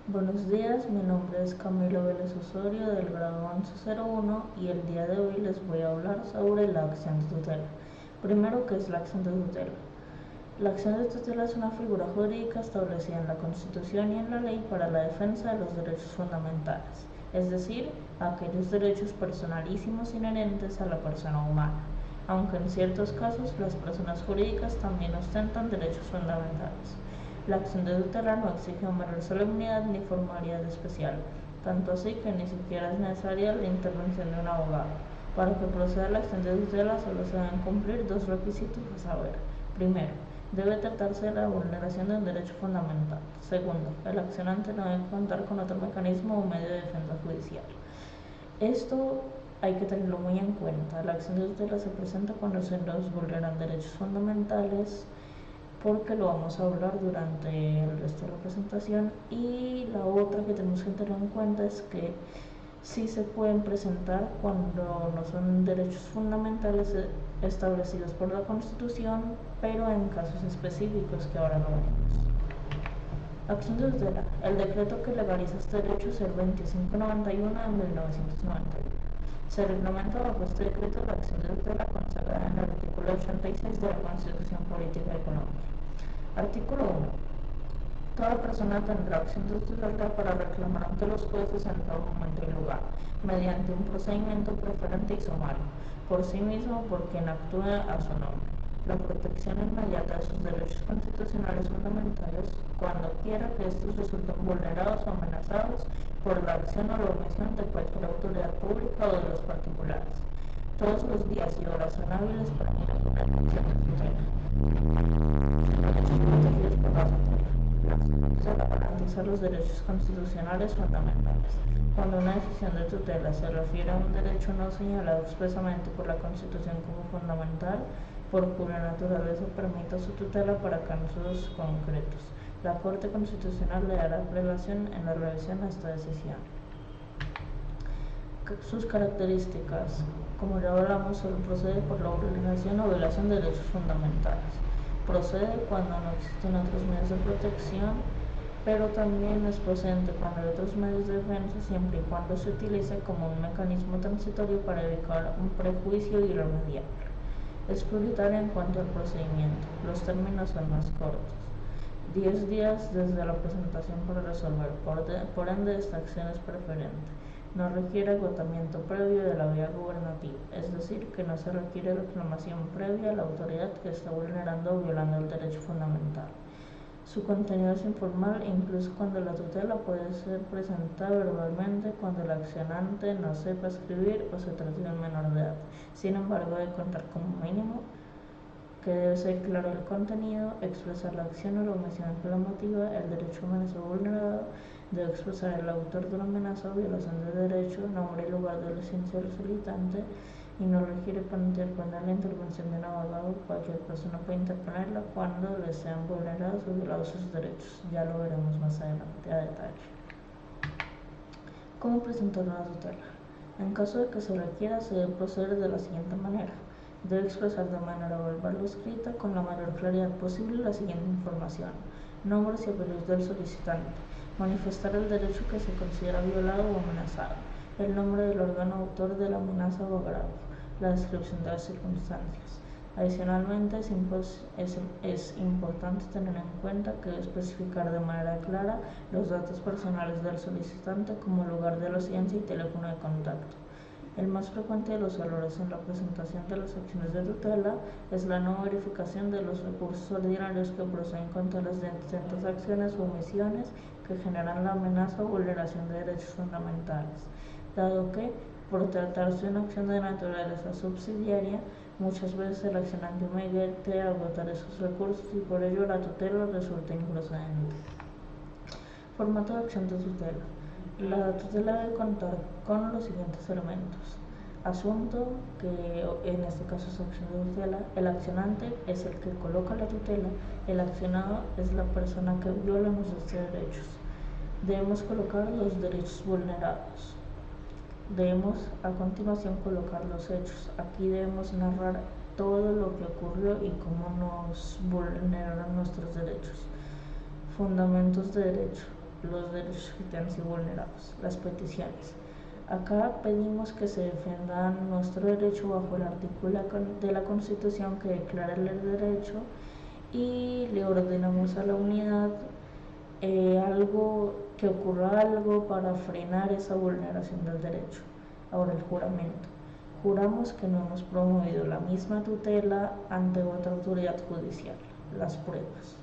Buenos días, mi nombre es Camilo Vélez Osorio del grado 1101 y el día de hoy les voy a hablar sobre la acción de tutela. Primero, ¿qué es la acción de tutela? La acción de tutela es una figura jurídica establecida en la Constitución y en la ley para la defensa de los derechos fundamentales, es decir, aquellos derechos personalísimos inherentes a la persona humana, aunque en ciertos casos las personas jurídicas también ostentan derechos fundamentales. La acción de tutela no exige mayor solemnidad ni formalidad especial, tanto así que ni siquiera es necesaria la intervención de un abogado. Para que proceda la acción de tutela solo se deben cumplir dos requisitos a saber. Primero, debe tratarse de la vulneración de un derecho fundamental. Segundo, el accionante no debe contar con otro mecanismo o medio de defensa judicial. Esto hay que tenerlo muy en cuenta. La acción de tutela se presenta cuando se nos vulneran derechos fundamentales, porque lo vamos a hablar durante el resto de la presentación. Y la otra que tenemos que tener en cuenta es que sí se pueden presentar cuando no son derechos fundamentales establecidos por la Constitución, pero en casos específicos que ahora no veremos. Acción de tutela. El decreto que legaliza este derecho es el 2591 de 1991. Se reglamenta bajo este decreto la acción de tutela consagrada en el artículo 86 de la Constitución Política y Económica. Artículo 1. Toda persona tendrá acción de tutela para reclamar ante los jueces en todo momento y lugar, mediante un procedimiento preferente y sumario, por sí mismo o por quien actúe a su nombre, la protección inmediata de sus derechos constitucionales fundamentales cuando quiera que estos resulten vulnerados o amenazados por la acción o la omisión de cualquier autoridad pública o de los particulares. Todos los días y horas son hábiles para interponer acción de tutela. Protegidos por la tutela. Para garantizar los derechos constitucionales fundamentales. Cuando una decisión de tutela se refiere a un derecho no señalado expresamente por la Constitución como fundamental, por pura naturaleza permite su tutela para casos concretos. La Corte Constitucional le dará prelación en la revisión a esta decisión. Sus características, como ya hablamos, solo procede por la vulneración o violación de derechos fundamentales. Procede cuando no existen otros medios de protección, pero también es procedente cuando hay otros medios de defensa, siempre y cuando se utilice como un mecanismo transitorio para evitar un prejuicio irremediable. Es prioritaria en cuanto al procedimiento. Los términos son más cortos. 10 días desde la presentación para resolver. Por ende, esta acción es preferente. No requiere agotamiento previo de la vía gubernativa, es decir, que no se requiere reclamación previa a la autoridad que está vulnerando o violando el derecho fundamental. Su contenido es informal, incluso cuando la tutela puede ser presentada verbalmente cuando el accionante no sepa escribir o se trate de un menor de edad. Sin embargo, debe contar como mínimo que debe ser claro el contenido, expresar la acción o la omisión que la motiva, el derecho amenazado o vulnerado, debe expresar el autor de la amenaza o violación de derecho, nombre y lugar de residencia del solicitante, y no requiere interponer la intervención de un abogado. Cualquier persona puede interponerla cuando le sean vulnerados o violados sus derechos. Ya lo veremos más adelante a detalle. ¿Cómo presentar una tutela? En caso de que se requiera, se debe proceder de la siguiente manera. Debe expresar de manera verbal o escrita con la mayor claridad posible la siguiente información: nombres y apellidos del solicitante, manifestar el derecho que se considera violado o amenazado, el nombre del órgano autor de la amenaza o agravio, la descripción de las circunstancias. Adicionalmente, es importante tener en cuenta que debe especificar de manera clara los datos personales del solicitante, como lugar de residencia y teléfono de contacto. El más frecuente de los errores en la presentación de las acciones de tutela es la no verificación de los recursos ordinarios que proceden contra las distintas acciones o omisiones que generan la amenaza o vulneración de derechos fundamentales, dado que, por tratarse de una acción de naturaleza subsidiaria, muchas veces el accionante omite agotar esos recursos y por ello la tutela resulta improcedente. Formato de acción de tutela. La tutela debe contar con los siguientes elementos: asunto, que en este caso es acción de tutela. El accionante es el que coloca la tutela. El accionado es la persona que viola nuestros derechos. Debemos colocar los derechos vulnerados. Debemos a continuación colocar los hechos. Aquí debemos narrar todo lo que ocurrió y cómo nos vulneraron nuestros derechos. Fundamentos de derecho. los derechos que te han sido vulnerados, las peticiones. Acá pedimos que se defienda nuestro derecho bajo el artículo de la Constitución que declara el derecho y le ordenamos a la unidad que ocurra algo para frenar esa vulneración del derecho. Ahora el juramento. Juramos que no hemos promovido la misma tutela ante otra autoridad judicial. Las pruebas.